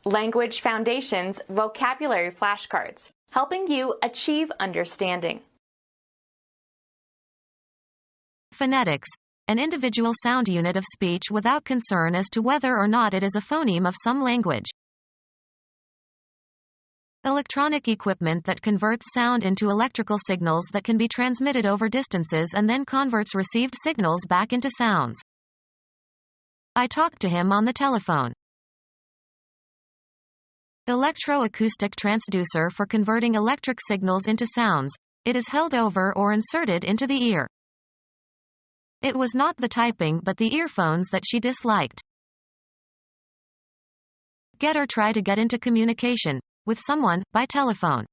Language Foundations Vocabulary Flashcards, helping you achieve understanding. Phonetics, an individual sound unit of speech without concern as to whether or not it is a phoneme of some language. Electronic equipment that converts sound into electrical signals that can be transmitted over distances and then converts received signals back into sounds. I talked to him on the telephone. Electro-acoustic transducer for converting electric signals into sounds. It is held over or inserted into the ear. It was not the typing but the earphones that she disliked. Get or try to get into communication with someone by telephone.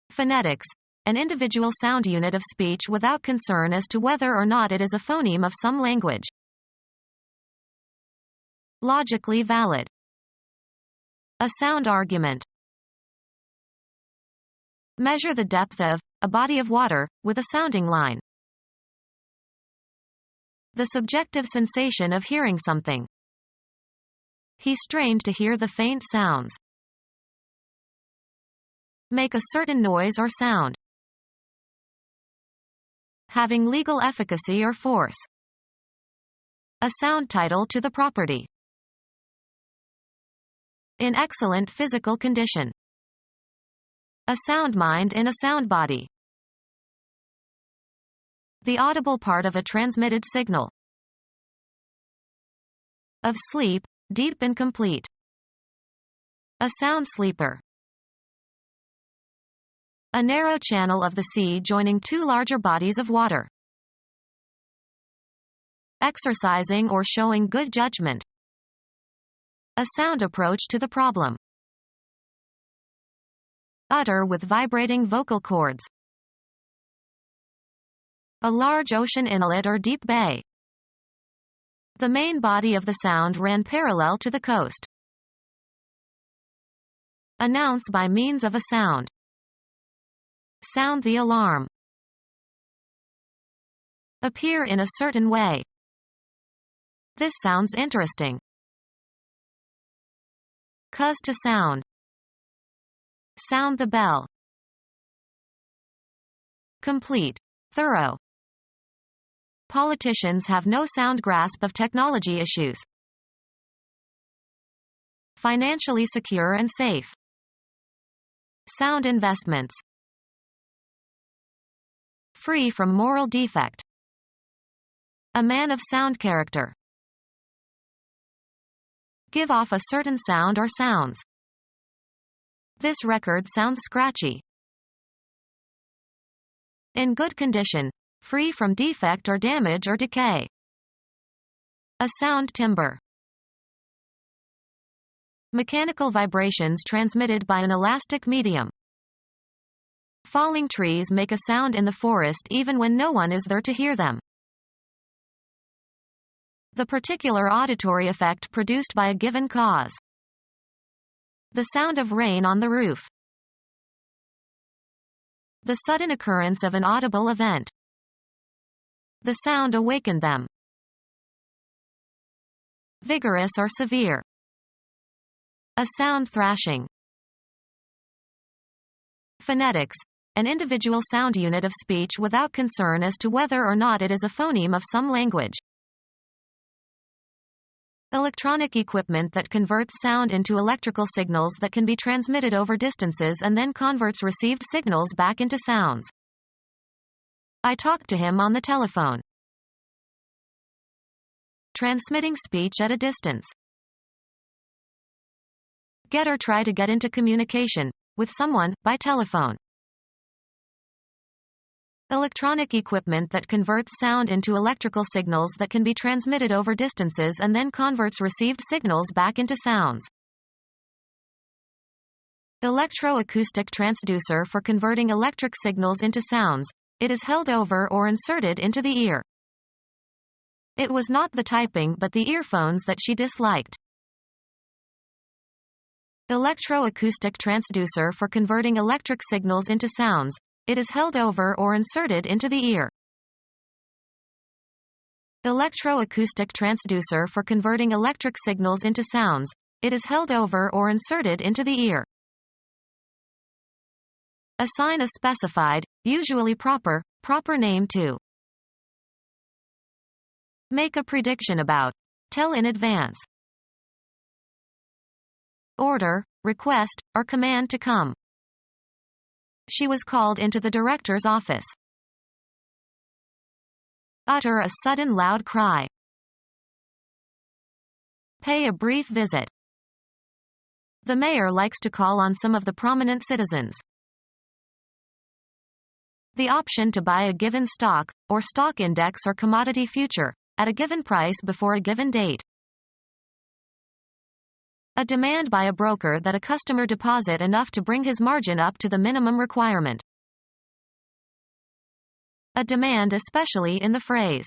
Phonetics, an individual sound unit of speech without concern as to whether or not it is a phoneme of some language. Logically valid. A sound argument. Measure the depth of a body of water with a sounding line. The subjective sensation of hearing something. He strained to hear the faint sounds. Make a certain noise or sound. Having legal efficacy or force. A sound title to the property. In excellent physical condition. A sound mind in a sound body. The audible part of a transmitted signal. Of sleep, deep and complete. A sound sleeper. A narrow channel of the sea joining two larger bodies of water. Exercising or showing good judgment. A sound approach to the problem. Utter with vibrating vocal cords. A large ocean inlet or deep bay. The main body of the sound ran parallel to the coast. Announce by means of a sound. Sound the alarm. Appear in a certain way. This sounds interesting. Cause to sound. Sound the bell. Complete. Thorough. Politicians have no sound grasp of technology issues. Financially secure and safe. Sound investments. Free from moral defect. A man of sound character. Give off a certain sound or sounds. This record sounds scratchy. In good condition, free from defect or damage or decay. A sound timbre. Mechanical vibrations transmitted by an elastic medium. Falling trees make a sound in the forest even when no one is there to hear them. The particular auditory effect produced by a given cause. The sound of rain on the roof. The sudden occurrence of an audible event. The sound awakened them. Vigorous or severe. A sound thrashing. Phonetics, an individual sound unit of speech without concern as to whether or not it is a phoneme of some language. Electronic equipment that converts sound into electrical signals that can be transmitted over distances and then converts received signals back into sounds. I talked to him on the telephone. Transmitting speech at a distance. Get or try to get into communication with someone by telephone. Electronic equipment that converts sound into electrical signals that can be transmitted over distances and then converts received signals back into sounds. Electro-acoustic transducer for converting electric signals into sounds. It is held over or inserted into the ear. It was not the typing but the earphones that she disliked. Electro-acoustic transducer for converting electric signals into sounds. It is held over or inserted into the ear. Electro-acoustic transducer for converting electric signals into sounds. It is held over or inserted into the ear. Assign a specified, usually proper name to. Make a prediction about. Tell in advance. Order, request, or command to come. She was called into the director's office. Utter a sudden loud cry. Pay a brief visit. The mayor likes to call on some of the prominent citizens. The option to buy a given stock, or stock index or commodity future, at a given price before a given date. A demand by a broker that a customer deposit enough to bring his margin up to the minimum requirement. A demand especially in the phrase.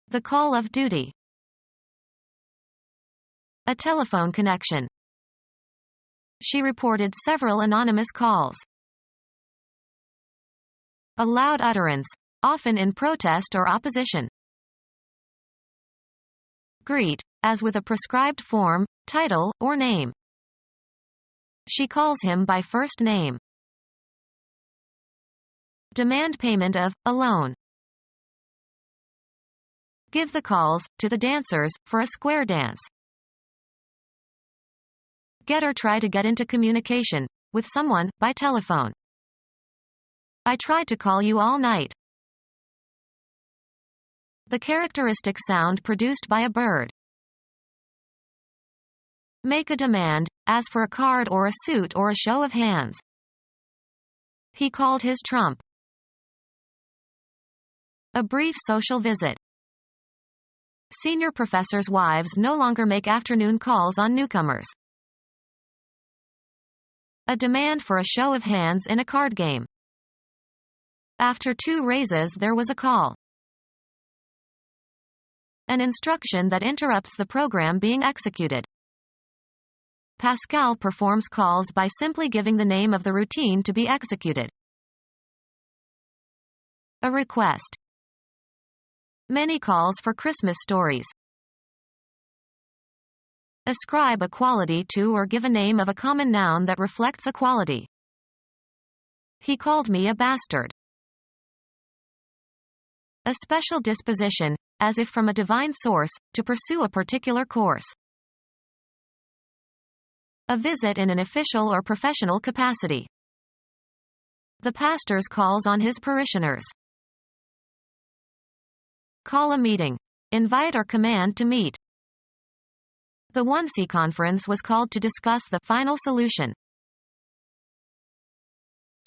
The call of duty. A telephone connection. She reported several anonymous calls. A loud utterance, often in protest or opposition. Greet, as with a prescribed form, title, or name. She calls him by first name. Demand payment of a loan. Give the calls to the dancers for a square dance. Get or try to get into communication with someone by telephone. I tried to call you all night. The characteristic sound produced by a bird. Make a demand, as for a card or a suit or a show of hands. He called his trump. A brief social visit. Senior professors' wives no longer make afternoon calls on newcomers. A demand for a show of hands in a card game. After 2 raises there was a call. An instruction that interrupts the program being executed. Pascal performs calls by simply giving the name of the routine to be executed. A request. Many calls for Christmas stories. Ascribe a quality to or give a name of a common noun that reflects a quality. He called me a bastard. A special disposition, as if from a divine source, to pursue a particular course. A visit in an official or professional capacity. The pastor's calls on his parishioners. Call a meeting. Invite or command to meet. The 1C conference was called to discuss the final solution.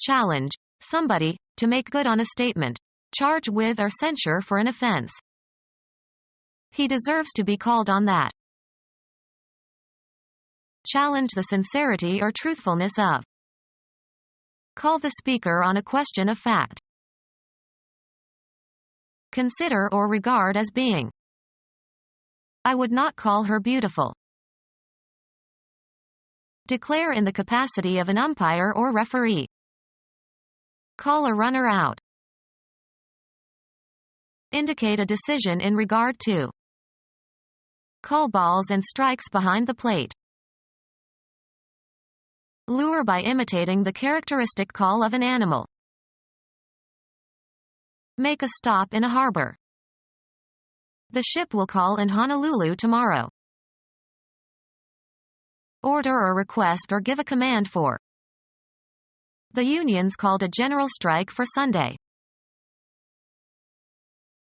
Challenge. Somebody, to make good on a statement. Charge with or censure for an offense. He deserves to be called on that. Challenge the sincerity or truthfulness of. Call the speaker on a question of fact. Consider or regard as being. I would not call her beautiful. Declare in the capacity of an umpire or referee. Call a runner out. Indicate a decision in regard to. Call balls and strikes behind the plate. Lure by imitating the characteristic call of an animal. Make a stop in a harbor. The ship will call in Honolulu tomorrow. Order or request or give a command for. The unions called a general strike for Sunday.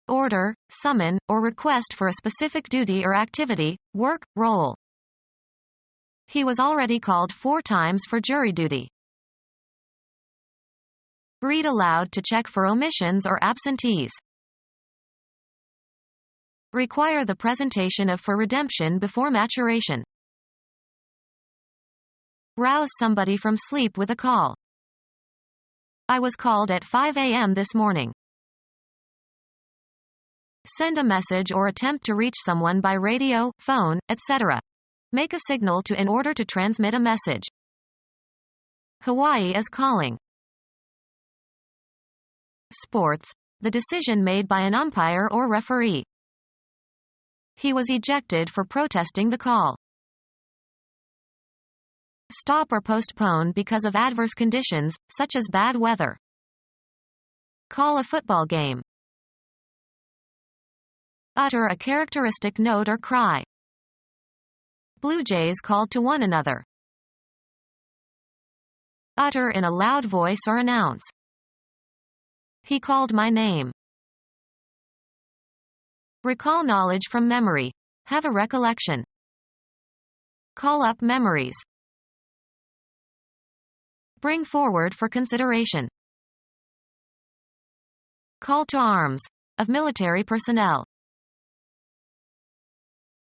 Order, summon, or request for a specific duty or activity, work, role. He was already called 4 times for jury duty. Read aloud to check for omissions or absentees. Require the presentation of for redemption before maturation. Rouse somebody from sleep with a call. I was called at 5 a.m. this morning. Send a message or attempt to reach someone by radio, phone, etc. Make a signal to in order to transmit a message. Hawaii is calling. Sports. the decision made by an umpire or referee. He was ejected for protesting the call. Stop or postpone because of adverse conditions, such as bad weather. Call a football game. Utter a characteristic note or cry. Blue jays called to one another. Utter in a loud voice or announce. He called my name. Recall knowledge from memory. Have a recollection. Call up memories. Bring forward for consideration. Call to arms. Of military personnel.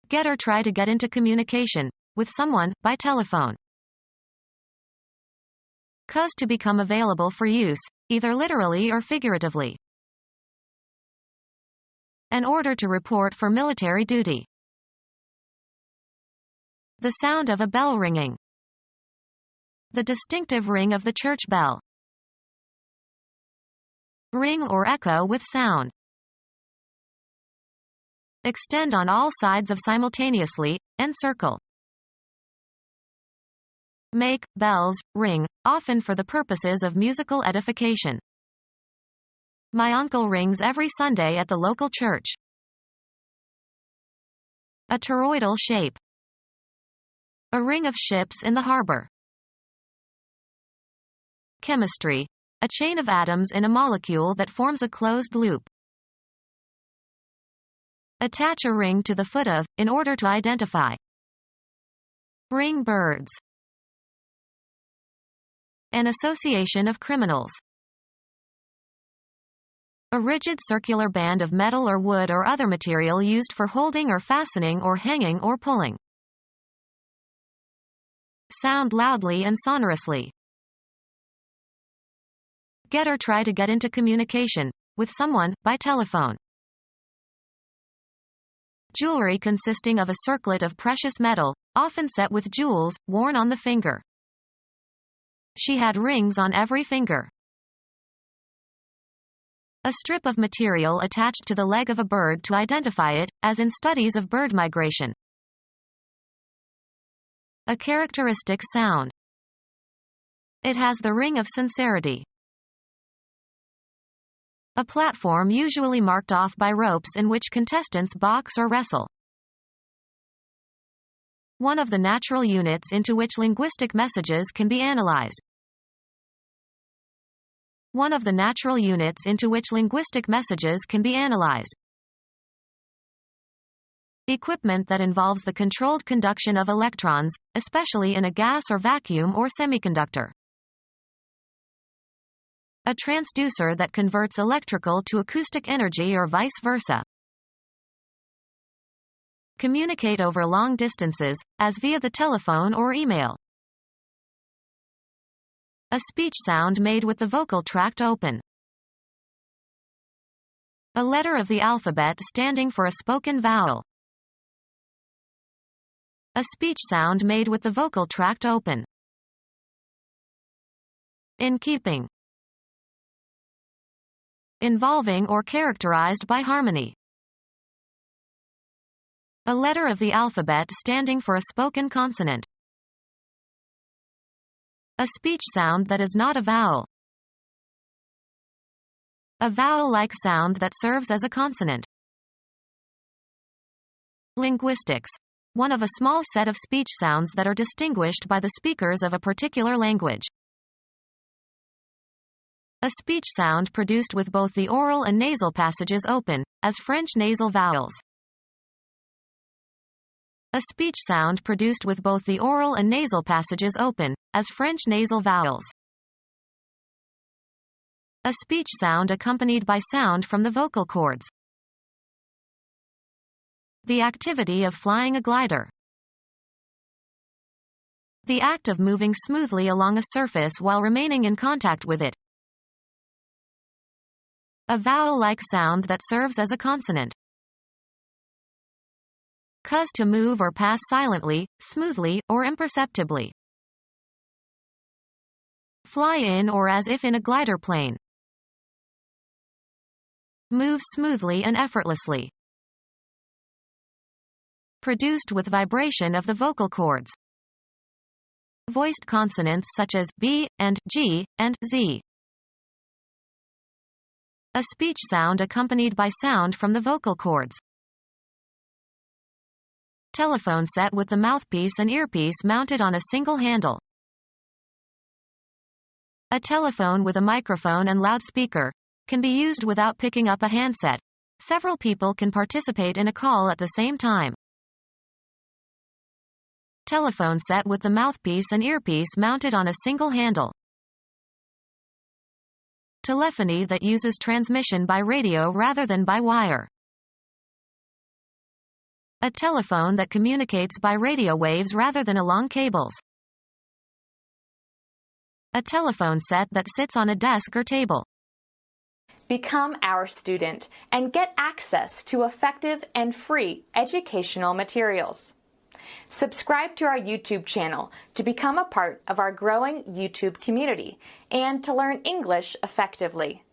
Get or try to get into communication with someone by telephone. Cause to become available for use, either literally or figuratively. An order to report for military duty. The sound of a bell ringing. The distinctive ring of the church bell. Ring or echo with sound. Extend on all sides of simultaneously, encircle. Make bells ring, often for the purposes of musical edification. My uncle rings every Sunday at the local church. A toroidal shape. A ring of ships in the harbor. Chemistry. A chain of atoms in a molecule that forms a closed loop. Attach a ring to the foot of, in order to identify. Ring birds. An association of criminals. A rigid circular band of metal or wood or other material used for holding or fastening or hanging or pulling. Sound loudly and sonorously. Get or try to get into communication with someone by telephone. Jewelry consisting of a circlet of precious metal, often set with jewels, worn on the finger. She had rings on every finger. A strip of material attached to the leg of a bird to identify it, as in studies of bird migration. A characteristic sound. It has the ring of sincerity. A platform usually marked off by ropes in which contestants box or wrestle. One of the natural units into which linguistic messages can be analyzed. One of the natural units into which linguistic messages can be analyzed. Equipment that involves the controlled conduction of electrons, especially in a gas or vacuum or semiconductor. A transducer that converts electrical to acoustic energy or vice versa. Communicate over long distances, as via the telephone or email. A speech sound made with the vocal tract open. A letter of the alphabet standing for a spoken vowel. A speech sound made with the vocal tract open. In keeping. Involving or characterized by harmony. A letter of the alphabet standing for a spoken consonant. A speech sound that is not a vowel. A vowel-like sound that serves as a consonant. Linguistics. One of a small set of speech sounds that are distinguished by the speakers of a particular language. A speech sound produced with both the oral and nasal passages open, as French nasal vowels. A speech sound produced with both the oral and nasal passages open, as French nasal vowels. A speech sound accompanied by sound from the vocal cords. The activity of flying a glider. The act of moving smoothly along a surface while remaining in contact with it. A vowel-like sound that serves as a consonant. Cause to move or pass silently, smoothly, or imperceptibly. Fly in or as if in a glider plane. Move smoothly and effortlessly. Produced with vibration of the vocal cords. Voiced consonants such as B and G and Z. A speech sound accompanied by sound from the vocal cords. Telephone set with the mouthpiece and earpiece mounted on a single handle. A telephone with a microphone and loudspeaker can be used without picking up a handset. Several people can participate in a call at the same time. Telephone set with the mouthpiece and earpiece mounted on a single handle. Telephony that uses transmission by radio rather than by wire. A telephone that communicates by radio waves rather than along cables. A telephone set that sits on a desk or table. Become our student and get access to effective and free educational materials. Subscribe to our YouTube channel to become a part of our growing YouTube community and to learn English effectively.